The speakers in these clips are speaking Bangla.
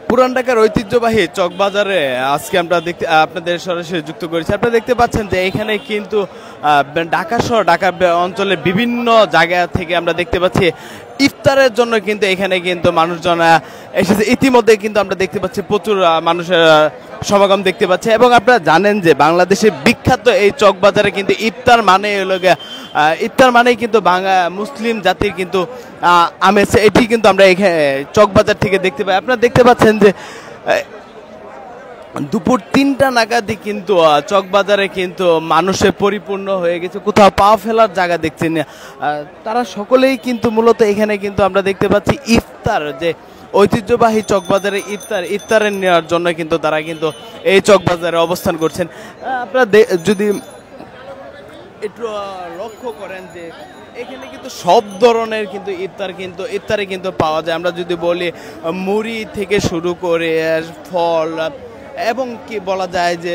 পুরান ঢাকার ঐতিহ্যবাহী চকবাজারে আজকে আমরা আপনাদের সরাসরি যুক্ত করেছি। আপনারা দেখতে পাচ্ছেন যে এখানে কিন্তু ঢাকা শহর ঢাকা অঞ্চলের বিভিন্ন জায়গা থেকে আমরা দেখতে পাচ্ছি ইফতারের জন্য কিন্তু এখানে কিন্তু মানুষজন এসেছে। ইতিমধ্যে কিন্তু আমরা দেখতে পাচ্ছি প্রচুর মানুষের সমাগম দেখতে পাচ্ছি এবং আপনারা জানেন যে বাংলাদেশের বিখ্যাত এই চকবাজারে কিন্তু ইফতার মানে হলো ইফতার মানেই কিন্তু মুসলিম জাতির কিন্তু আমেজ, এটি কিন্তু আমরা এখানে চকবাজার থেকে দেখতে পাই। আপনারা দেখতে পাচ্ছেন যে দুপুর ৩টা নাগাদই কিন্তু চকবাজারে কিন্তু মানুষে পরিপূর্ণ হয়ে গেছে, কোথাও পা ফেলার জায়গা দেখছেন না। তারা সকলেই কিন্তু মূলত এখানে কিন্তু আমরা দেখতে পাচ্ছি ইফতার যে ঐতিহ্যবাহী চকবাজারে ইফতারের নেওয়ার জন্য কিন্তু তারা কিন্তু এই চকবাজারে অবস্থান করছেন। আপনারা যদি একটু লক্ষ্য করেন যে এখানে কিন্তু সব ধরনের কিন্তু ইফতারে কিন্তু পাওয়া যায়। আমরা যদি বলি মুড়ি থেকে শুরু করে ফল এবং কি বলা যায় যে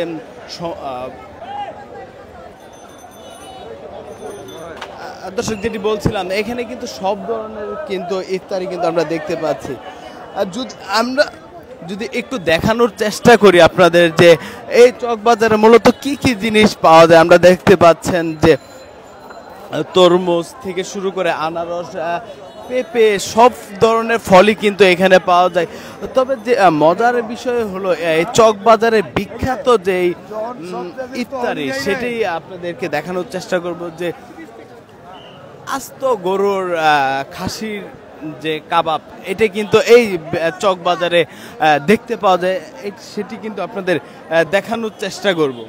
দর্শক যেটি বলছিলাম এখানে কিন্তু সব ধরনের কিন্তু ইফতারি কিন্তু আমরা দেখতে পাচ্ছি। আর আমরা যদি একটু দেখানোর চেষ্টা করি আপনাদের যে এই চকবাজারে মূলত কি কি জিনিস পাওয়া যায়, আমরা দেখতে পাচ্ছেন যে তরমুজ থেকে শুরু করে আনারস, পেঁপে, সব ধরনের ফলই কিন্তু এখানে পাওয়া যায়। তবে যে মজার বিষয় হলো এই চকবাজারে বিখ্যাত যে ইফতারি সেটাই আপনাদেরকে দেখানোর চেষ্টা করব যে আস্ত গরুর খাসির যে কাবাব, এটা কিন্তু এই চকবাজারে দেখতে পাওয়া যায়, সেটি কিন্তু আপনাদের দেখানোর চেষ্টা করব।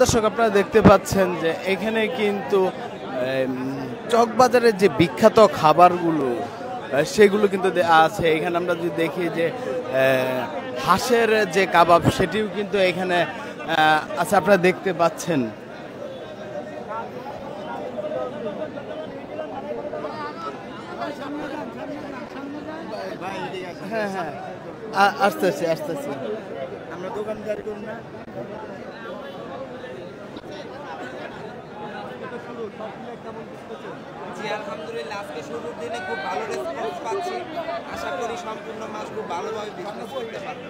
দর্শক আপনারা দেখতে পাচ্ছেন যে এখানে কিন্তু চকবাজারের যে বিখ্যাত খাবারগুলো সেগুলো কিন্তু আছে। এখানে আমরা যদি দেখি যে হাঁসের যে কাবাব সেটিও কিন্তু এখানে আছে, আপনারা দেখতে পাচ্ছেন। হ্যাঁ হ্যাঁ আসতেছি আমরা দোকানদার করি না। জি আলহামদুলিল্লাহ, আজকে শুরুর দিনে খুব ভালো রেসপন্স পাচ্ছি। আশা করি সম্পূর্ণ মাস খুব ভালোভাবে বিজনেস করতে পারবো।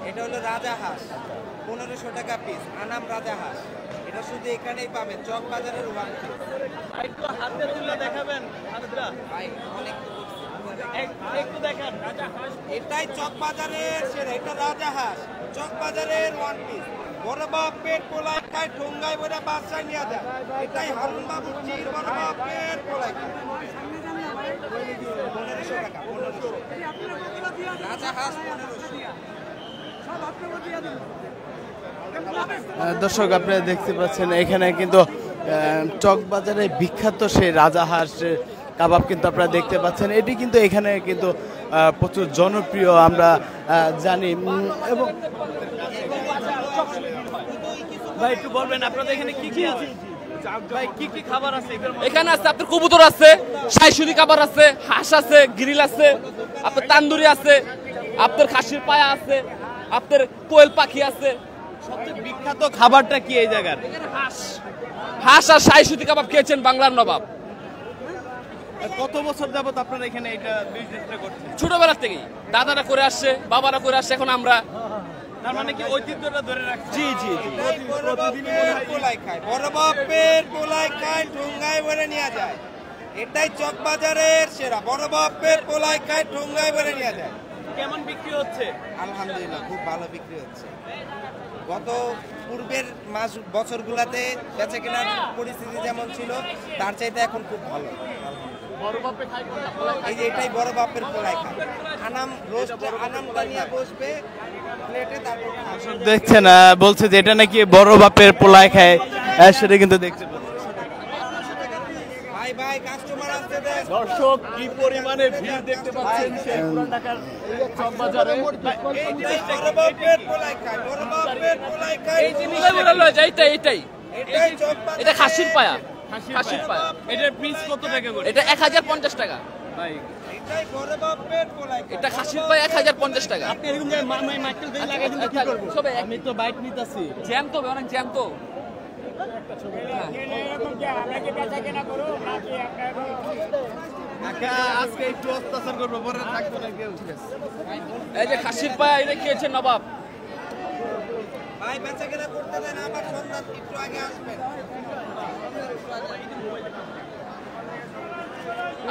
এটা হলো রাজা হাঁস, 1500 টাকা পিস, আনাম রাজা হাঁস। এটা শুধু এখানেই পাবেন চকবাজারের ওয়ান পিস। একটু হাতে তুলে দেখাবেন ভাই, অনেক একটু দেখেন রাজা হাঁস, এটাই চকবাজারের সেরা। এটা রাজা হাঁস চকবাজারের ওয়ান পিস। বড় বাপের পোলাই খায়, ঠোঙ্গায় বইরা বাসায় নিয়ে যায়। এটাই হারুন বাবুর চির বড় বাপের পোলাই খায়। 1500 টাকা, 1500 রাজা হাঁস 1500। দর্শক আপনারা দেখতে পাচ্ছেন এখানে কিন্তু চকবাজারে বিখ্যাত সেই রাজা হাঁস কাবাব কিন্তু আপনারা দেখতে পাচ্ছেন। এটি কিন্তু এখানে কিন্তু প্রচুর জনপ্রিয় আমরা জানি। এবং ভাই একটু বলবেন আপনাদের এখানে কি কি আছে, ভাই কি কি খাবার আছে এখানে? আছে আপনার কবুতর আছে, শাইশুদি খাবার আছে, হাঁস আছে, গ্রিল আছে, আপনার তান্দুরি আছে, আপনার খাসির পায়া আছে, আপনার কোয়েল পাখি আছে। সবচেয়ে বিখ্যাত খাবারটা কি এই জায়গার? হাঁস আর শাইশুদি কাবাব খেয়েছেন বাংলার নবাব। কত বছর যাবত আপনারা এখানে এটা বিজনেসটা করছেন? ছোটবেলা থেকেই দাদারা করে আসছে, বাবারা করে আসছে, এখন আমরা। তার মানে কি ঐতিহ্যটা ধরে রাখছি? জি জি জি। বড় বাপের পোলাই খায়, বড় বাপের পোলাই খায়, ঠোঙ্গায় ভরে নিয়ে যায়। এটাই চকবাজারের সেরা। বড় বাপের পোলাই খায়, ঠোঙ্গায় ভরে নিয়ে যায়। কেমন বিক্রি হচ্ছে? আলহামদুলিল্লাহ খুব ভালো বিক্রি হচ্ছে। গত পূর্বের বছরগুলোতে বেচা কেনার পরিস্থিতি যেমন ছিল তার চাইতে এখন খুব ভালো। এই যে এটাই বড় বাপের পোলাই খায়। আনাম রোস্ট, আনামটা নিয়ে বসবে প্লেটে, তারপর দেখছেন বলছে যে এটা নাকি বড় বাপের পোলায় খায়, সেটা কিন্তু দেখতে ভাই ভাই কাস্টমার আসছে। দর্শক কি পরিমাণে ভিড় দেখতে পাচ্ছেন সেই পুরান ঢাকার চকবাজারে। বড় বাপের পোলাই খায়, বড় বাপের এই জিনিসটা লয়ে যায় এইটাই এটা খাসির পায়া খাসির পায়া এটার পিস কত টাকা করে? এটা 1050 টাকা ভাই এটা খাসির পায়া 1050 টাকা আপনি এরকম যে মাইকেল বেল লাগাই দিলে কি করব? সবে আমি তো বাইট নিতাছি। জ্যাম তো অনেক জ্যাম তো আজকে একটু অত্যাচার করবো, পরে থাকবো না কেউ। এই যে খাসির পায়া এটা খেয়েছে নবাব ভাই বেচা কেনা করতে দেন, আমার সন্ধান একটু আগে আসবেন।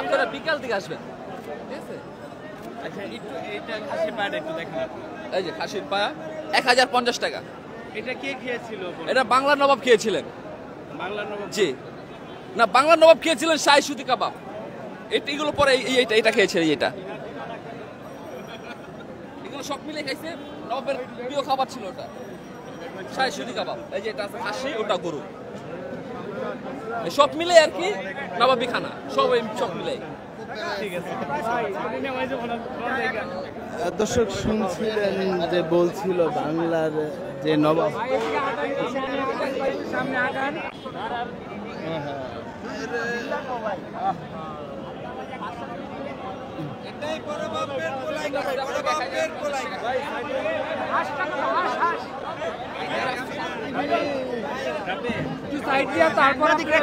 আপনারা বিকাল দিকে আসবেন ঠিক আছে আচ্ছা একটু এইটা খাসির পায়াটা একটু দেখেন আপনি। এই যে খাসির পায়া 1050 টাকা এটা কে খেয়েছিল? এটা বাংলার নবাব খেয়েছিলেন বাংলা নবাব। জি না বাংলার নবাব খেয়েছিলেন শাহী সুতি কাবাব এগুলো পরে এটা খেয়েছে এটা এগুলো সব মিলে খাইছে নবাবের প্রিয় খাবার ছিল ওটা শাহী সুতি কাবাব এই যে এটা আছে খাসি ওটা গরু সব মিলে আর কি নবাবী খানা সব মিলে ঠিক আছে। দর্শক শুনছিলেন যে বলছিল বাংলার যে নবাব এটাই বড় বাপের কোলাই, বড় বাপের কোলাই।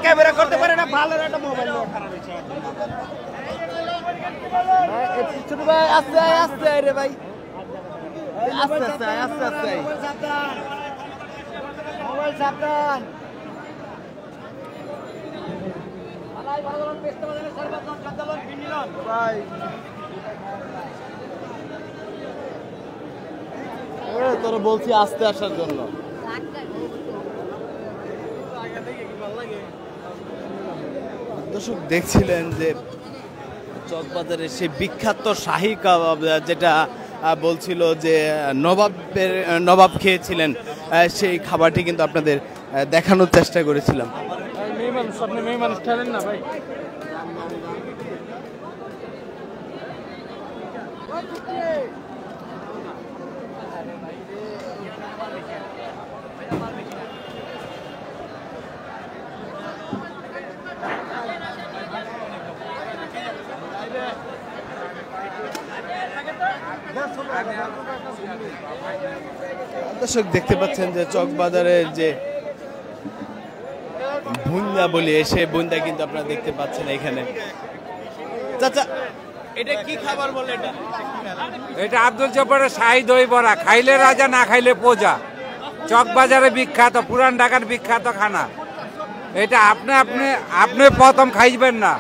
ক্যামেরা করতে পারে না, ভালো একটা মোবাইল খারাপ হয়েছে। ছোট ভাই আস্তে আস্তে রে ভাই আস্তে আস্তে আস্তে আস্তে মোবাইল সাবধান। ভাই তোরা বলছি আস্তে আসার জন্য। দর্শক দেখছিলেন যে চকবাজারের সেই বিখ্যাত শাহী কাবাব যেটা বলছিল যে নবাব খেয়েছিলেন, সেই খাবারটি কিন্তু আপনাদের দেখানোর চেষ্টা করেছিলাম। মেয়ে মানুষ খেলেন না ভাই। দর্শক দেখতে পাচ্ছেন যে চকবাজারের যে বুন্দা বলি সেই বুন্দা কিন্তু আপনারা দেখতে পাচ্ছেন এখানে। চাচা এটা কি খাবার বলে? এটা আব্দুল জব্বারের শাহী দই বড়া, খাইলে রাজা না খাইলে প্রজা। চকবাজারে বিখ্যাত, পুরান ঢাকার বিখ্যাত খানা এটা। আপনি প্রথম খাইবেন না,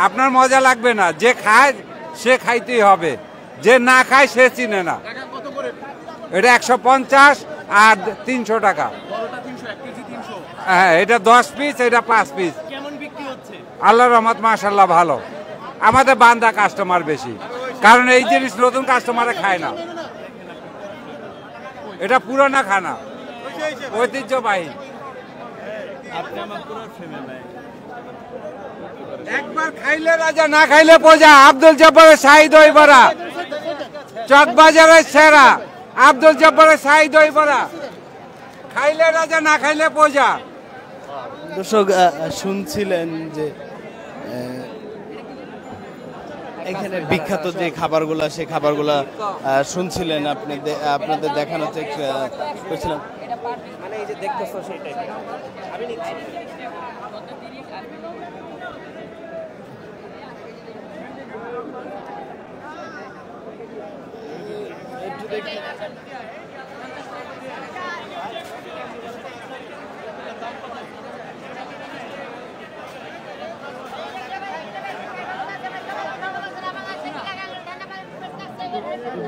আপনার মজা লাগবে না। যে খায় সে খাইতেই হবে, যে না খায় সে চিনে না। এটা 150 আর 300 টাকা। হ্যাঁ, এটা 10 পিস, এটা 5 পিস। আল্লাহর রহমত মাশাআল্লাহ ভালো। আমাদের বান্দা কাস্টমার বেশি, কারণ এই জিনিস নতুন কাস্টমারে খায় না। এটা পুরানা খানা, ঐতিহ্যবাহী। একবার খাইলে রাজা না খাইলে প্রজা। আব্দুল জব্বারের শাহী দই বড়া, চকবাজারের সেরা। আব্দুল জব্বারের শাহী দই বড়া, খাইলে রাজা না খাইলে প্রজা। দর্শক শুনছিলেন যে এখানে বিখ্যাত যে খাবারগুলা সেই খাবারগুলা শুনছিলেন, আপনাদের দেখানোর চেষ্টা করছিলাম। মানে এই যে দেখতেছো সেটাই আমি নিচ্ছি।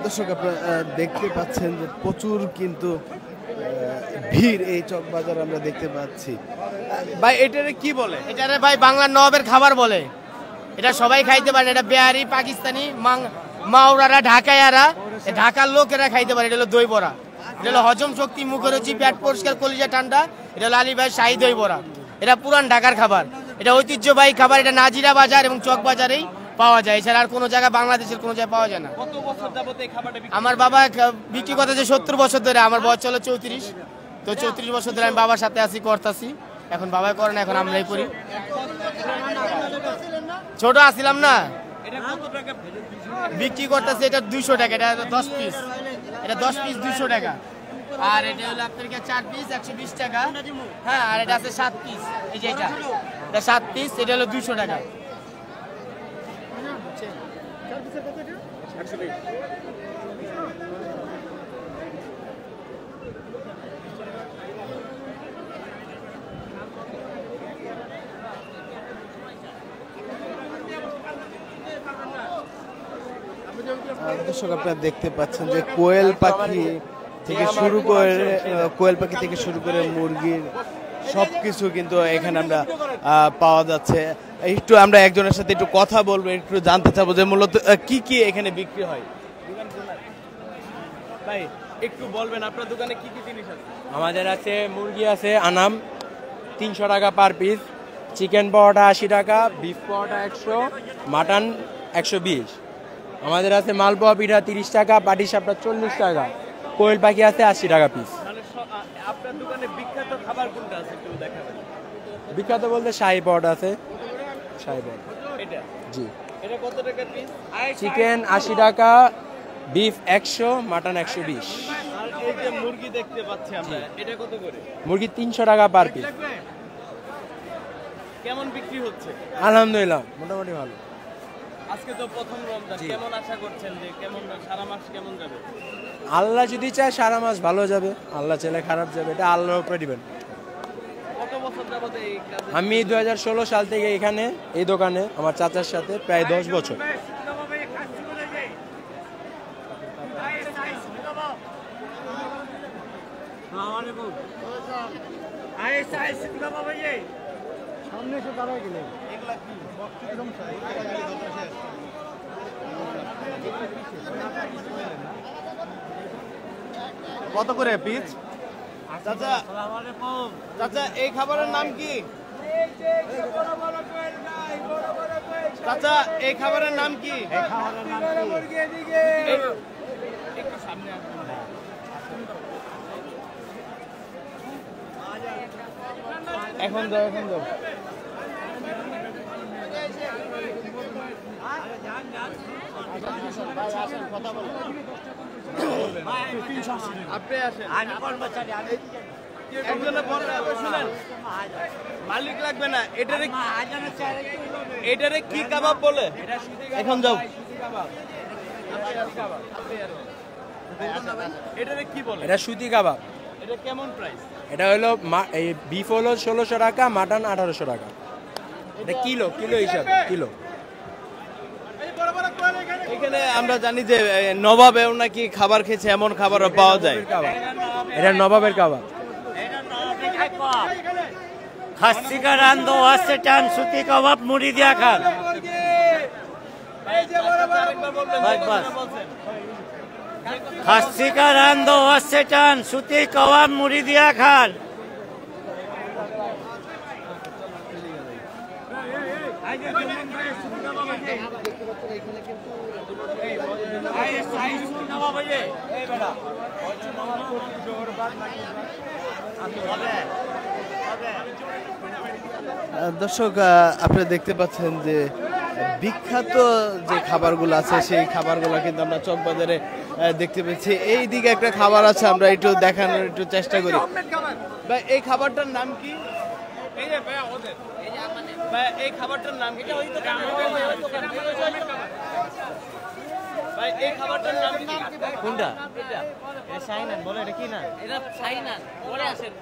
দর্শক আপনারা দেখতে পাচ্ছেন যে প্রচুর কিন্তু ভিড় এই চকবাজার আমরা দেখতে পাচ্ছি। ভাই এটারে কি বলে? এটারে ভাই বাংলার নবাবের খাবার বলে। এটা সবাই খাইতে পারে। এটা বিহারি, পাকিস্তানি, মাওরারা, ঢাকাইয়ারা, ঢাকার লোকেরা খাইতে পারে। এটা হলো দই বড়া। এটা হলো হজম শক্তি, মুখরুচি, পেট পরিষ্কার, কলিজা ঠান্ডা। এটা হলো আলী ভাই শাহী দই বড়া। এটা পুরান ঢাকার খাবার, এটা ঐতিহ্যবাহী খাবার। এটা নাজিরা বাজার এবং চক বাজারেই পাওয়া যায়, এছাড়া আর কোনো জায়গায় বাংলাদেশের কোনো জায়গায় পাওয়া যায় না। কত বছর যাবত এই খাবারটা আমার বাবা বিক্রি করতেছে 70 বছর ধরে, আমার বয়স চলো 34, তো 34 বছর ধরে আমি বাবার সাথে আছি, করতেছি। এখন বাবাই করে না, এখন আমরাই করি। ছোট আসছিলাম না, এটা কত টাকা বিক্রি করতেছে এটা 200 টাকা, এটা 10 পিস, এটা 10 পিস 200 টাকা। আর এটা হলো আপনার 4 পিস 120 টাকা। হ্যাঁ, আর এটা আছে 7 পিস, এই যে এটা 7 পিস, এটা হলো 200 টাকা। দর্শক আপনারা দেখতে পাচ্ছেন যে কোয়েল পাখি থেকে শুরু করে মুরগির সবকিছু কিন্তু এখানে আমরা পাওয়া যাচ্ছে। একটু আমরা একজনের সাথে একটু কথা বলবো, একটু জানতে চাবো যে মূলত কি কি এখানে বিক্রি হয়। ভাই একটু বলবেন আপনার দোকানে কি কি জিনিস আছে? আমাদের আছে মুরগি আছে আনাম 300 টাকা পার পিস, চিকেন পাওয়াটা 80 টাকা, বিফ পাওয়াটা 100, মাটন 120। আমাদের আছে মালপোয়া পিঠা 30 টাকা, পাটিসাপটা 40 টাকা, কোয়েল পাখি আছে 80 টাকা পিস। আপনার দোকানে বিখ্যাত খাবার কোনটা আছে একটু দেখাবেন? বিখ্যাত বলতে শাহী পাওয়াটা আছে, শাহী পাওয়াটা এটা জি। এটা কত টাকা পিস? চিকেন 80 টাকা, বিফ 100, মাটন 120। আর এই যে মুরগি দেখতে পাচ্ছি আমরা, এটা কত করে? মুরগি 300 টাকা পার পিস। কেমন বিক্রি হচ্ছে? আলহামদুলিল্লাহ মোটামুটি ভালো। আজকে তো প্রথম রমজান, কেমন আশা করছেন যে কেমন সারা মাস কেমন যাবে? আল্লাহ যদি চায় সারা মাস ভালো যাবে, আল্লাহ চাইলে খারাপ যাবে, এটা আল্লাহর উপরে ডিপেন্ড। কত বছর যাবত এই কাজে? আমি 2016 সাল থেকে এখানে এই দোকানে আমার চাচার সাথে প্রায় 10 বছর। কত করে পিস? চাচা চাচা এই খাবারের নাম কি? চাচা এই খাবারের নাম কি? একটু সামনে আসুন। এখন যাও, এখন যাও। আপনি আসেন, আমি কর্মচারী, একজনে বললে শুনেন, মালিক লাগবে না। এটারে কি কাবাব বলে? এখন যাও। এটারে কি বলে? এটা সুতি কাবাব। এটা কেমন প্রাইস? এটা হলো এই বিফ হলো 1600 টাকা, মাটন 1800 টাকা। এটা কিলো হিসাবে কিলো। এখানে আমরা জানি যে নবাবেও নাকি খাবার খেয়েছে, এমন খাবারও পাওয়া যায়। এটা নবাবের কাবাব। খাসি কা রান্দো আছে টান সুতি কাবাব মুড়ি দিয়া খান। খাসি কা রান্দো আছে টান সুতি কাবাব মুড়ি দিয়া খান। দর্শক আপনারা দেখতে পাচ্ছেন যে বিখ্যাত যে খাবারগুলো আছে সেই খাবারগুলো কিন্তু আমরা চকবাজারে দেখতে পেয়েছি। এই দিকে একটা খাবার আছে, আমরা একটু দেখানোর একটু চেষ্টা করি। ভাই এই খাবারটার নাম কি? ভাই এই খাবারটার নাম কি? ভাই এই খাবারটার নাম কি? কোনটা? এটা শাইনান বলে, এটা কি না? এটা শাইনান। পরে আসেন।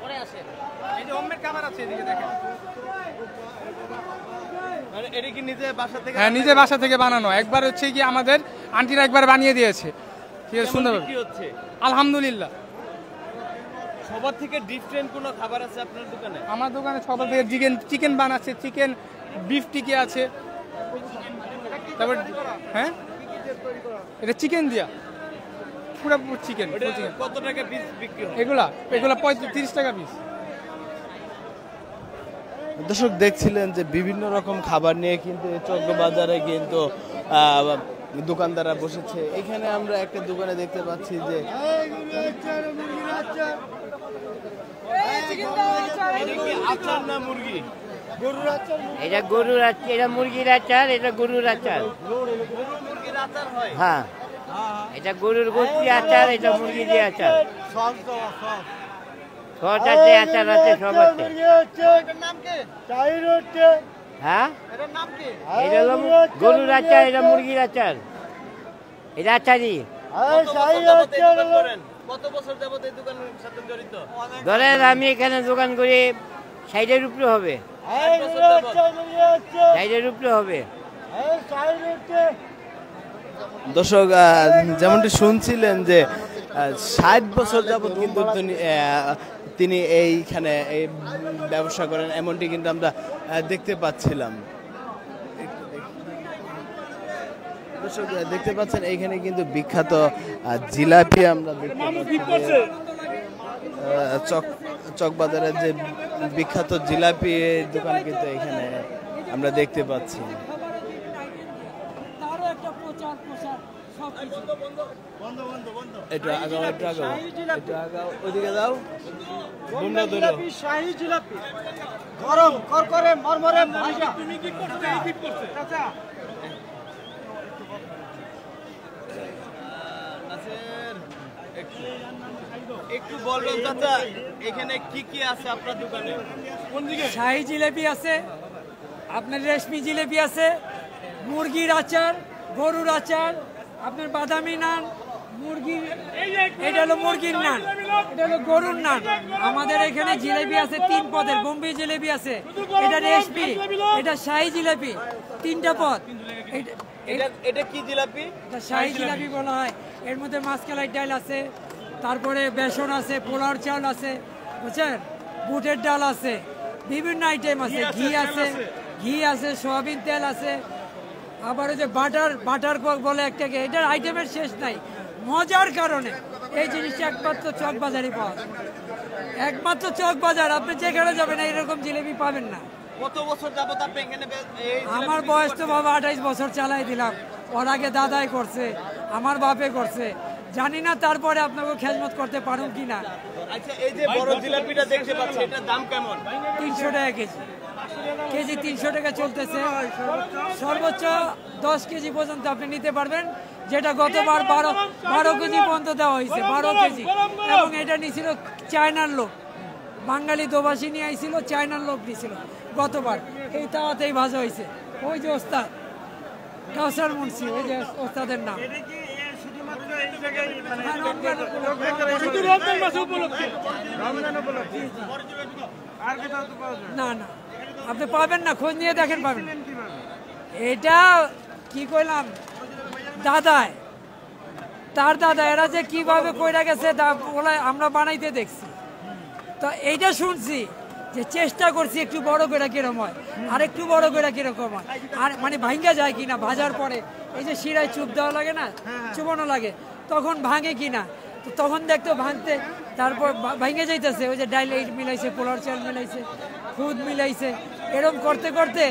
এই যে অম্মের খাবার আছে, এদিকে দেখেন। মানে এটা কি নিজে বাসা থেকে? হ্যাঁ, নিজে বাসা থেকে বানানো। একবার হচ্ছে কি আমাদের আন্টিরা একবার বানিয়ে দিয়েছে, ঠিক আছে, সুন্দর কি হচ্ছে? আলহামদুলিল্লাহ। সবার থেকে ডিফারেন্ট কোনো খাবার আছে আপনার দোকানে? আমার দোকানে সবার থেকে চিকেন বানাচ্ছে, চিকেন বিফ টিকি আছে, তারপর হ্যাঁ এটা চিকেন দিয়া পুরো চিকেন। কত টাকা পিস বিক্রি হয়? এগুলা 30 টাকা পিস। দর্শক দেখছিলেন যে বিভিন্ন রকম খাবার নিয়ে কিন্তু এই চকবাজারে কিন্তু দোকানদাররা বসেছে। এখানে আমরা একটা দোকানে দেখতে পাচ্ছি যে আচার না মুরগি, এটা গরুর আচার, এটা মুরগির আচার, এটা গরুর আচার। হ্যাঁ, এটা গরুর গোস্তি আচার, এটা মুরগি দিয়ে আচার। সস আছে, আচার আছে, সব আছে। হ্যাঁ, এটা হলো গরুর আচার, এটা মুরগির আচার, এটা আচারই। ধরেন আমি এখানে দোকান করি 60-এর উপরে হবে, 60-এর উপরে হবে। দর্শক যেমনটি শুনছিলেন যে 60 বছর যাবত কিন্তু তিনি এইখানে এই ব্যবসা করেন, এমনটি কিন্তু আমরা দেখতে পাচ্ছিলাম। দর্শক দেখতে পাচ্ছেন এইখানে কিন্তু বিখ্যাত জিলাপি আমরা দেখতে পাচ্ছি। চকবাজারের যে বিখ্যাত জিলাপি দোকান কিন্তু এখানে আমরা দেখতে পাচ্ছি। এটা আগাও, এটা আগাও, এটা আগাও, ওইদিকে যাও। শাহী জিলাপি গরম করকরে মরমরে ভাজা। তুমি কি করতে চাচা? একটু বলবেন চাচা এখানে কি কি আছে আপনার দোকানে? কোন দিকে? শাহী জিলাপি আছে, আপনার রেশমি জিলাপি আছে, মুরগির আচার, গরুর আচার, আপনার বাদামি নান, মুরগির, এটা হলো মুরগির নান, এটা হলো গরুর নান। আমাদের এখানে জিলাপি আছে 3 পদের, বোম্বে জিলাপি আছে, এটা রেশমি, এটা শাহী জিলাপি, 3টা পদ। এটা কি জিলাপি? এটা শাহী জিলাপি বলা হয়। এর মধ্যে মাসকালাই ডাল আছে, তারপরে বেসন আছে, পোলাওর চাল আছে, বুঝছেন, বুটের ডাল আছে, বিভিন্ন আইটেম আছে, ঘি আছে, সয়াবিন তেল আছে, আবার ওই যে বাটার বলে একটা, এটার আইটেমের শেষ নাই। মজার কারণে এই জিনিসটা একমাত্র চকবাজারই পাওয়া যায়, একমাত্র চকবাজার। আপনি যেখানে যাবেন এরকম জিলেবি পাবেন না। কত বছর যাবত আপনি এখানে? আমার বয়স তো বাবা 28 বছর চালাই দিলাম। ওর আগে দাদাই করছে, আমার বাপে করছে, জানি না তারপরে আপনাকে খেজমত করতে পারুন কিনা। আচ্ছা, এই যে বড় জিলাপিটা দেখতে পাচ্ছি, এটার দাম কেমন? 300 টাকা কেজি, কেজি 300 টাকা চলতেছে। সর্বোচ্চ 10 কেজি পর্যন্ত আপনি নিতে পারবেন, যেটা গতবার 12 কেজি পর্যন্ত দেওয়া হয়েছে, 12 কেজি। এবং এটা নিয়েছিল চায়নার লোক, বাঙালি দোভাষী নিয়ে আইছিল, চায়নার লোক নিয়েছিল গতবার। এই তাওয়াতেই ভাজা হয়েছে। ওই যে ওস্তাদ কাউসার মুন্সি, ওই যে ওস্তাদের নাম। না না, আপনি পাবেন না, খোঁজ নিয়ে দেখেন পাবেন। এটা কি কইলাম, দাদায়, তার দাদা, এরা যে কিভাবে কইরা গেছে আমরা বানাইতে দেখছি। তো এইটা শুনছি যে চেষ্টা করছি একটু বড় করে কিরকম হয়, আর একটু বড় করে কিরকম হয়, আর মানে ভাঙ্গা যায় কিনা ভাজার পরে। এই যে শিরায় চুপ দেওয়া লাগে না, চুবানো লাগে, তখন ভাঙে কিনা। তো তখন দেখতো ভাঙতে, তারপর ভাঙে যাইতেছে। ওই যে ডাইল মিলাইছে, পোলার চাল মিলাইছে, খুদ মিলাইছে, এরকম করতে করতে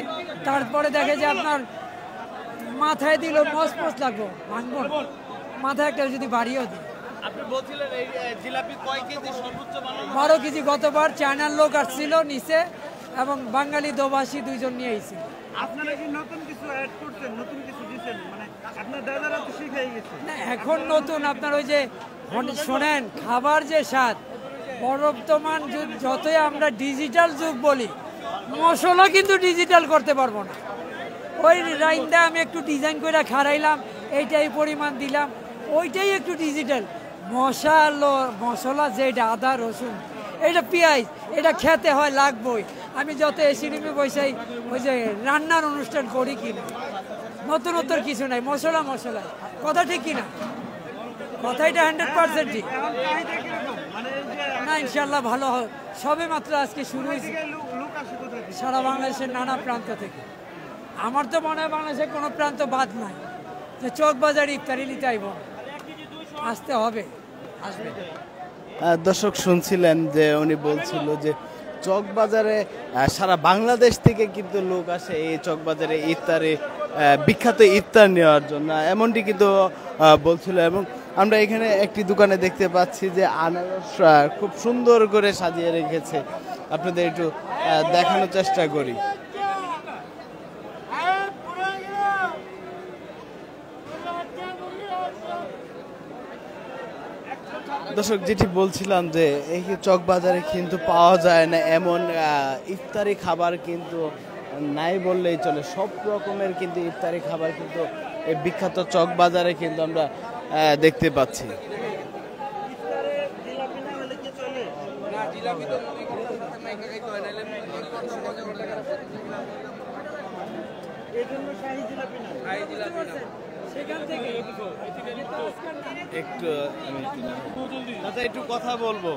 তারপরে দেখে যে আপনার মাথায় দিল মস লাগবো, ভাঙবো মাথায় একটা যদি বাড়িও দিই। আপনি বলছিলেন এই জিলাপি কয় কেজি সর্বোচ্চ বানানো? 12 কেজি। গতবার চায়নার লোক আসছিল নিচে, এবং বাঙালি দোভাষী 2 জন নিয়ে আইছিল। আপনারা কি নতুন কিছু অ্যাড করছেন, নতুন কিছু দিচ্ছেন? মানে আপনার দাদারা তো শিখে গেছে না, এখন নতুন আপনার ওই যে শোনেন, খাবার যে স্বাদ, বর্তমান যতই আমরা ডিজিটাল যুগ বলি, মশলা কিন্তু ডিজিটাল করতে পারবো না। ওই রাইন্দা আমি একটু ডিজাইন করে খারাইলাম, এইটাই পরিমাণ দিলাম, ওইটাই একটু ডিজিটাল। মশলা যেটা আদা রসুন, এটা পেঁয়াজ, এটা খেতে হয় লাগবেই। আমি যত এসি রুমে বসেই ওই যে রান্নার অনুষ্ঠান করি কিনা, নতুনত্তর কিছু নাই, মশলা। কথা ঠিক কিনা? কথাইটা 100% ঠিক না। ইনশাল্লাহ ভালো হয়। সবে মাত্র আজকে শুরু হয়েছে, সারা বাংলাদেশের নানা প্রান্ত থেকে। আমার তো মনে হয় বাংলাদেশের কোনো প্রান্ত বাদ নাই যে চকবাজার ইফতারি নিতে আইব, আসতে হবে, আসবে। দর্শক শুনছিলেন যে উনি বলছিল যে চকবাজারে সারা বাংলাদেশ থেকে কিন্তু লোক আসে এই চকবাজারে ইফতারে বিখ্যাত ইফতার নেওয়ার জন্য, এমনটি কিন্তু বলছিল। এবং আমরা এখানে একটি দোকানে দেখতে পাচ্ছি যে আনারস খুব সুন্দর করে সাজিয়ে রেখেছে, আপনাদের একটু দেখানোর চেষ্টা করি। দর্শক, যেটি বলছিলাম যে এই চকবাজারে কিন্তু পাওয়া যায় না এমন ইফতারি খাবার কিন্তু নাই বললেই চলে। সব রকমের কিন্তু ইফতারি খাবার কিন্তু এই বিখ্যাত চকবাজারে কিন্তু আমরা দেখতে পাচ্ছি। একটু কথা বলবো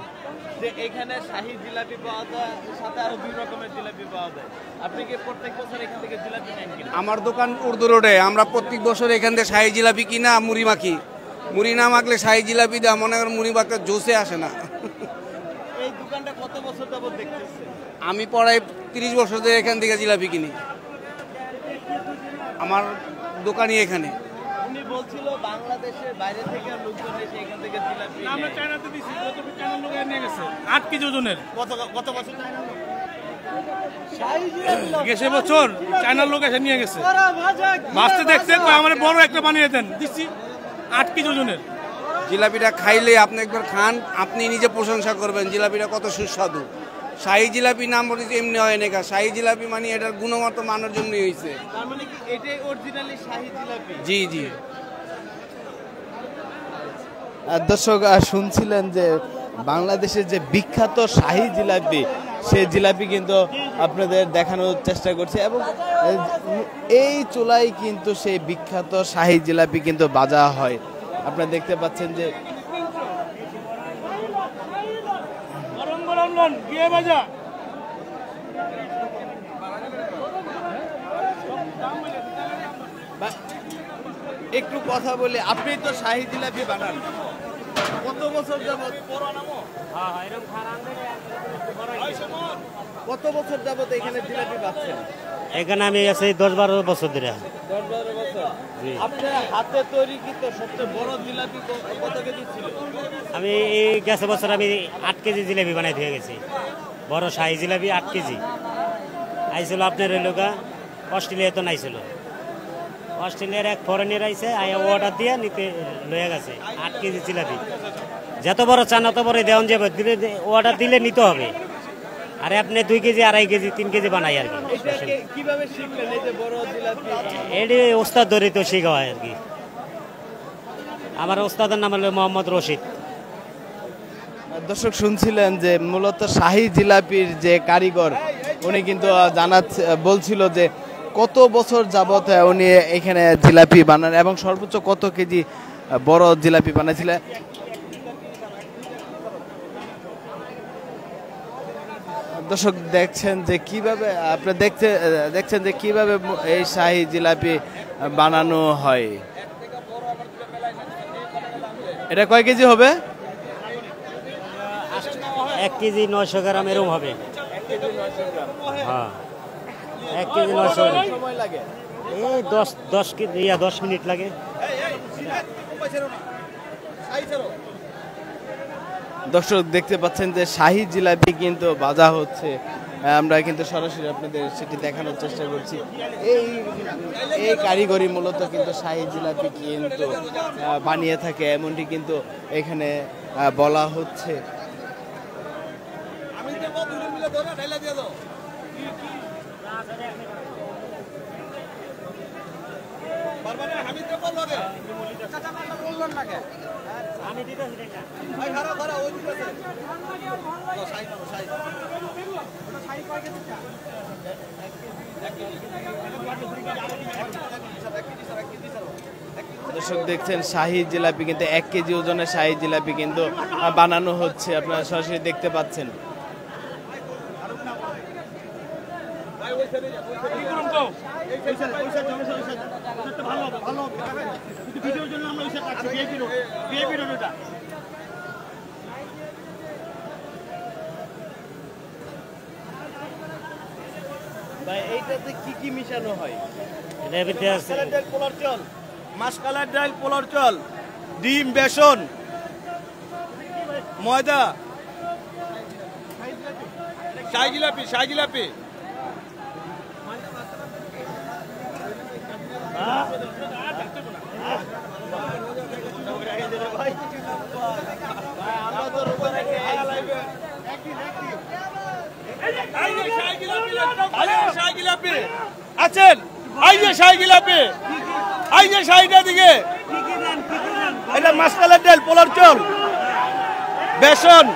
যে এখানে শাহী জিলাপি পাওয়া যায়, সাথে আরো 2 রকমের জিলাপি পাওয়া যায়। আপনি কি প্রত্যেক বছর এখান থেকে জিলাপি নেন কিনা? আমার দোকান উর্দু রোডে, আমরা প্রত্যেক বছর এখান থেকে শাহী জিলাপি কিনা মুড়ি মাখি। মুড়ি না মাখলে শাহী জিলাপি দেওয়া মনে করেন মুড়ি মাখতে জোসে আসে না। এই দোকানটা কত বছর যাবত দেখতেছেন? আমি প্রায় 30 বছর ধরে এখান থেকে জিলাপি কিনি, আমার দোকানই এখানে। উনি বলছিল বাংলাদেশের বাইরে থেকে লোকজন এসে এখান থেকে জিলাপি নেয়। আমরা চায়নাতে দিছি, কত চায়নার লোক নিয়ে গেছে 8 কেজি ওজনের। কত বছর গেছে বছর চায়নার লোক এসে নিয়ে গেছে, মাছতে দেখছে আমার বড় একটা বানিয়ে দেন, দিচ্ছি 8 কেজি ওজনের। জিলাপিটা খাইলে আপনি একবার খান, আপনি নিজে প্রশংসা করবেন জিলাপিটা কত সুস্বাদু। শাহী জিলাপি নাম বলে এমনি হয় না, শাহী জিলাপি মানে এটার গুণগত মানের জন্যই হয়েছে। তার মানে কি এটাই অরিজিনালি শাহী জিলাপি? জি জি। দর্শক, শুনছিলেন যে বাংলাদেশের যে বিখ্যাত শাহী জিলাপি, সেই জিলাপি কিন্তু আপনাদের দেখানোর চেষ্টা করছে। এবং এই চুলায় কিন্তু সেই বিখ্যাত শাহী জিলাপি কিন্তু ভাজা হয়। আপনারা দেখতে পাচ্ছেন যে একটু কথা বলি, আপনি তো শাহী জিলাপি বানান, কত বছর যাবত? কত বছর যাবত এখানে জিলাপি পাচ্ছেন? এখানে আমি আছি 10-12 বছর ধরে। 10-12 বছর। আপনার হাতে তৈরি কি তো সবচেয়ে বড় জিলাপি কত কেজি ছিল? আমি এই গেছে বছর আমি 8 কেজি জিলাপি বানাই দিয়ে গেছি, বড় শাহী জিলাপি 8 কেজি। আইছিল আপনার এলাকা অস্ট্রেলিয়া তো নাইছিল, অস্ট্রেলিয়ার এক ফরেনের আইসে অর্ডার দিয়ে নিতে লয়ে গেছে 8 কেজি জিলাপি। যত বড় চান অত বড় দেওয়ান যাবে, অর্ডার দিলে নিতে হবে। আরে আপনি 2 কেজি 2.5 কেজি 3 কেজি বানাই আর কি। কিভাবে শিখলেন এই যে বড় জিলাপি? এটি ওস্তাদ ধরে তো শেখা হয় আর কি। আমার ওস্তাদের নাম হলো মোহাম্মদ রশিদ। দর্শক, শুনছিলেন যে মূলত শাহী জিলাপির যে কারিগর, উনি কিন্তু বলছিল যে কত বছর যাবত উনি এখানে জিলাপি বানান এবং সর্বোচ্চ কত কেজি বড় জিলাপি বানাইছিলেন। দর্শক, দেখছেন যে কিভাবে আপনারা দেখছেন যে কিভাবে এই শাহী জিলাপি বানানো হয়। এটা কয় কেজি হবে? 1 কেজি 900 গ্রাম এরকম হবে। হ্যাঁ, 1 কেজি 900 গ্রাম। সময় লাগে এই 10 মিনিট লাগে। দর্শক, দেখতে পাচ্ছেন যে শাহী জিলাপি কিন্তু ভাজা হচ্ছে, আমরা কিন্তু সরাসরি আপনাদের সেটি দেখানোর চেষ্টা করছি। এই কারিগরি মূলত কিন্তু শাহী জিলাপি কিন্তু বানিয়ে থাকে, এমনটি কিন্তু এখানে বলা হচ্ছে। দর্শক, দেখছেন শাহী জিলাপি কিন্তু 1 কেজি ওজনের শাহী জিলাপি কিন্তু বানানো হচ্ছে, আপনারা সরাসরি দেখতে পাচ্ছেন। ভাই এইটাতে কি কি মিশানো হয়? এটার ভিতরে আছে মাসকালের ডাল পোলার চাল, মাসকালের ডাল পোলার চাল, ডিম, বেসন, ময়দা, শাহী জিলাপি, শাহী জিলাপি। আছেন এই যে শাহী জিলাপি, এই যে শাহীটা দিকে, এটা মাসকালের ডাল পোলার চাল, বেসন,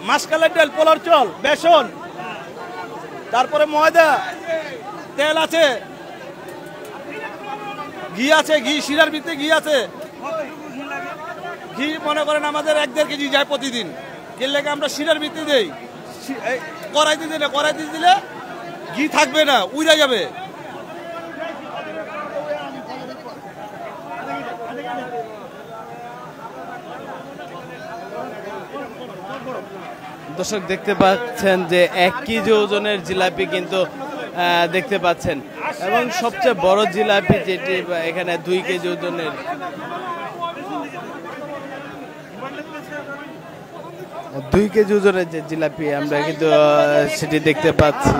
মাসকালের ডাল পোলার চাল, বেসন, তারপরে ময়দা, তেল আছে, ঘি আছে, ঘি শিরার ভিতরে ঘি আছে। ঘি মনে করেন আমাদের 1-1.5 কেজি যায় প্রতিদিন, এর লেগে আমরা শিরার ভিতরে দেই। কড়াইতে দিলে, কড়াইতে দিলে ঘি থাকবে না, উড়ে যাবে। দর্শক দেখতে পাচ্ছেন যে 1 কেজি ওজনের জিলাপি কিন্তু দেখতে পাচ্ছেন, এবং সবচেয়ে বড় জিলাপি যেটি এখানে 2 কেজি ওজনের। 2 কেজি ওজনের যে জিলাপি আমরা কিন্তু সেটি দেখতে পাচ্ছি।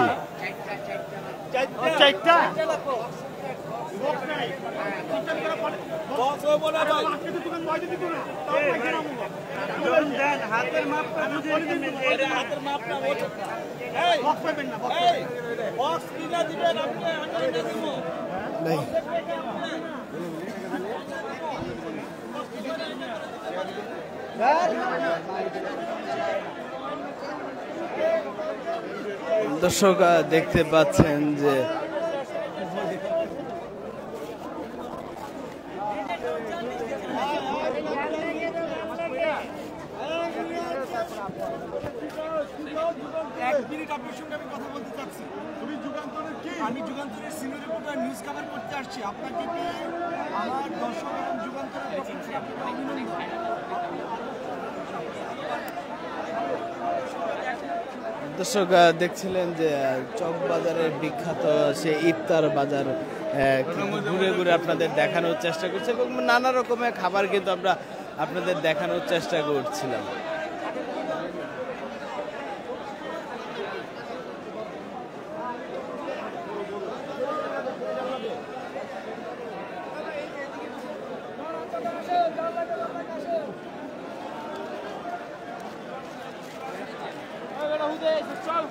দর্শক দেখতে পাচ্ছেন যে আমি যুগান্তরের সিনিয়র রিপোর্টার নিউজ কভার করতে আসছি। আপনাকে আমার দর্শক এবং যুগান্তরের দর্শক দেখছিলেন যে চকবাজারের বিখ্যাত সে ইফতার বাজার ঘুরে ঘুরে আপনাদের দেখানোর চেষ্টা করছে, এবং নানা রকমের খাবার কিন্তু আমরা আপনাদের দেখানোর চেষ্টা করছিলাম। চল